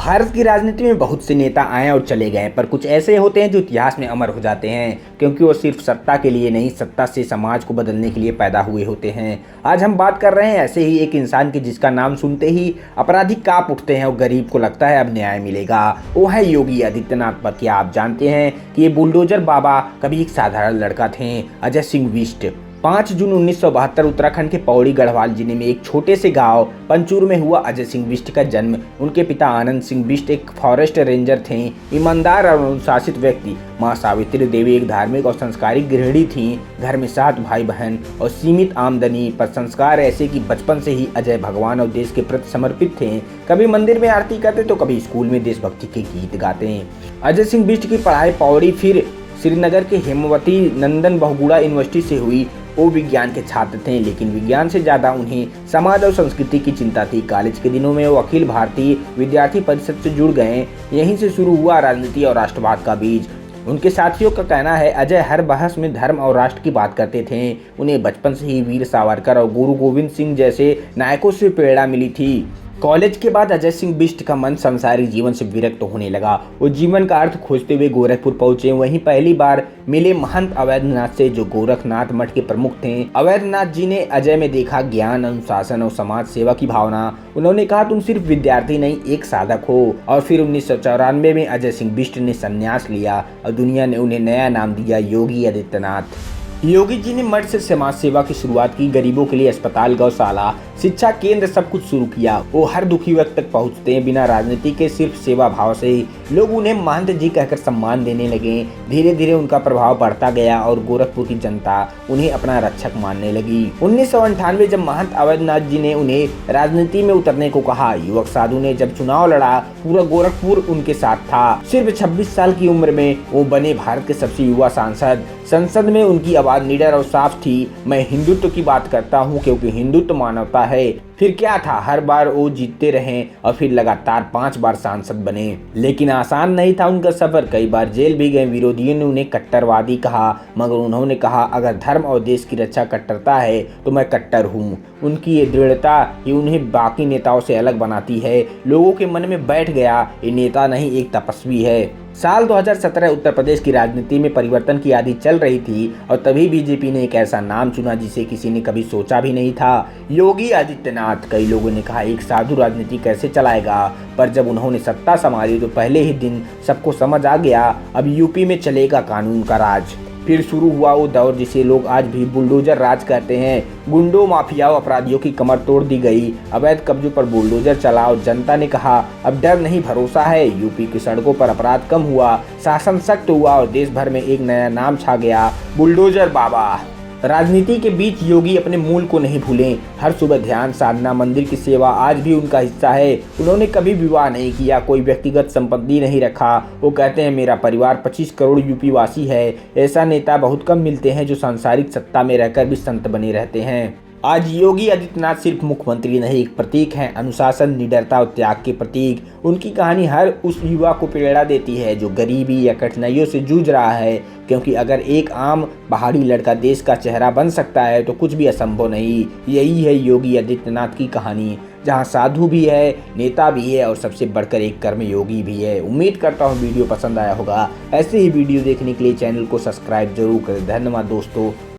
भारत की राजनीति में बहुत से नेता आए और चले गए, पर कुछ ऐसे होते हैं जो इतिहास में अमर हो जाते हैं, क्योंकि वो सिर्फ सत्ता के लिए नहीं, सत्ता से समाज को बदलने के लिए पैदा हुए होते हैं। आज हम बात कर रहे हैं ऐसे ही एक इंसान की जिसका नाम सुनते ही अपराधी कांप उठते हैं और गरीब को लगता है अब न्याय मिलेगा। वो है योगी आदित्यनाथ। पर क्या आप जानते हैं कि ये बुलडोजर बाबा कभी एक साधारण लड़का थे? अजय सिंह बिष्ट। 5 जून 1972 उत्तराखंड के पौड़ी गढ़वाल जिले में एक छोटे से गांव पंचूर में हुआ अजय सिंह बिष्ट का जन्म। उनके पिता आनंद सिंह बिष्ट एक फॉरेस्ट रेंजर थे, ईमानदार और अनुशासित व्यक्ति। मां सावित्री देवी एक धार्मिक और संस्कारिक गृहिणी थीं। घर में 7 भाई बहन और सीमित आमदनी, पर संस्कार ऐसे कि बचपन से ही अजय भगवान और देश के प्रति समर्पित थे। कभी मंदिर में आरती करते तो कभी स्कूल में देशभक्ति के गीत गाते। अजय सिंह बिष्ट की पढ़ाई पौड़ी फिर श्रीनगर के हेमवती नंदन बहुगुणा यूनिवर्सिटी से हुई। वो विज्ञान के छात्र थे, लेकिन विज्ञान से ज़्यादा उन्हें समाज और संस्कृति की चिंता थी। कॉलेज के दिनों में वो अखिल भारतीय विद्यार्थी परिषद से जुड़ गए। यहीं से शुरू हुआ राजनीति और राष्ट्रवाद का बीज। उनके साथियों का कहना है अजय हर बहस में धर्म और राष्ट्र की बात करते थे। उन्हें बचपन से ही वीर सावरकर और गुरु गोविंद सिंह जैसे नायकों से प्रेरणा मिली थी। कॉलेज के बाद अजय सिंह बिष्ट का मन सांसारिक जीवन से विरक्त होने लगा। वो जीवन का अर्थ खोजते हुए गोरखपुर पहुंचे। वहीं पहली बार मिले महंत अवैधनाथ से, जो गोरखनाथ मठ के प्रमुख थे। अवैधनाथ जी ने अजय में देखा ज्ञान, अनुशासन और समाज सेवा की भावना। उन्होंने कहा तुम सिर्फ विद्यार्थी नहीं, एक साधक हो। और फिर 1994 में अजय सिंह बिष्ट ने संन्यास लिया और दुनिया ने उन्हें नया नाम दिया, योगी आदित्यनाथ। योगी जी ने मठ से समाज सेवा की शुरुआत की। गरीबों के लिए अस्पताल, गौशाला, शिक्षा केंद्र सब कुछ शुरू किया। वो हर दुखी व्यक्ति तक पहुंचते हैं। बिना राजनीति के सिर्फ सेवा भाव से ही लोग उन्हें महंत जी कहकर सम्मान देने लगे। धीरे धीरे उनका प्रभाव बढ़ता गया और गोरखपुर की जनता उन्हें अपना रक्षक मानने लगी। 1998 जब महंत अवैधनाथ जी ने उन्हें राजनीति में उतरने को कहा, युवक साधु ने जब चुनाव लड़ा, पूरा गोरखपुर उनके साथ था। सिर्फ 26 साल की उम्र में वो बने भारत के सबसे युवा सांसद। संसद में उनकी आवाज निडर और साफ थी। मैं हिंदुत्व की बात करता हूँ क्योंकि हिंदुत्व मानवता है। फिर क्या था, हर बार वो जीतते रहे और फिर लगातार 5 बार सांसद बने। लेकिन आसान नहीं था उनका सफर। कई बार जेल भी गए। विरोधियों ने उन्हें कट्टरवादी कहा, मगर उन्होंने कहा अगर धर्म और देश की रक्षा कट्टरता है तो मैं कट्टर हूँ। उनकी ये दृढ़ता ही उन्हें बाकी नेताओं से अलग बनाती है। लोगों के मन में बैठ गया, ये नेता नहीं एक तपस्वी है। साल 2017 उत्तर प्रदेश की राजनीति में परिवर्तन की आंधी चल रही थी और तभी बीजेपी ने एक ऐसा नाम चुना जिसे किसी ने कभी सोचा भी नहीं था, योगी आदित्यनाथ। कई लोगों ने कहा एक साधु राजनीति कैसे चलाएगा, पर जब उन्होंने सत्ता संभाली तो पहले ही दिन सबको समझ आ गया अब यूपी में चलेगा कानून का राज। फिर शुरू हुआ वो दौर जिसे लोग आज भी बुलडोजर राज कहते हैं। गुंडों, माफियाओं, अपराधियों की कमर तोड़ दी गई। अवैध कब्जों पर बुलडोजर चला और जनता ने कहा अब डर नहीं भरोसा है। यूपी की सड़कों पर अपराध कम हुआ, शासन सख्त हुआ और देश भर में एक नया नाम छा गया, बुलडोजर बाबा। राजनीति के बीच योगी अपने मूल को नहीं भूलें। हर सुबह ध्यान, साधना, मंदिर की सेवा आज भी उनका हिस्सा है। उन्होंने कभी विवाह नहीं किया, कोई व्यक्तिगत संपत्ति नहीं रखा। वो कहते हैं मेरा परिवार 25 करोड़ यूपी वासी है। ऐसा नेता बहुत कम मिलते हैं जो सांसारिक सत्ता में रहकर भी संत बने रहते हैं। आज योगी आदित्यनाथ सिर्फ मुख्यमंत्री नहीं, एक प्रतीक हैं, अनुशासन, निडरता और त्याग के प्रतीक। उनकी कहानी हर उस युवा को प्रेरणा देती है जो गरीबी या कठिनाइयों से जूझ रहा है, क्योंकि अगर एक आम पहाड़ी लड़का देश का चेहरा बन सकता है तो कुछ भी असंभव नहीं। यही है योगी आदित्यनाथ की कहानी, जहां साधु भी है, नेता भी है और सबसे बढ़कर एक कर्मयोगी भी है। उम्मीद करता हूं वीडियो पसंद आया होगा। ऐसे ही वीडियो देखने के लिए चैनल को सब्सक्राइब जरूर करें। धन्यवाद दोस्तों।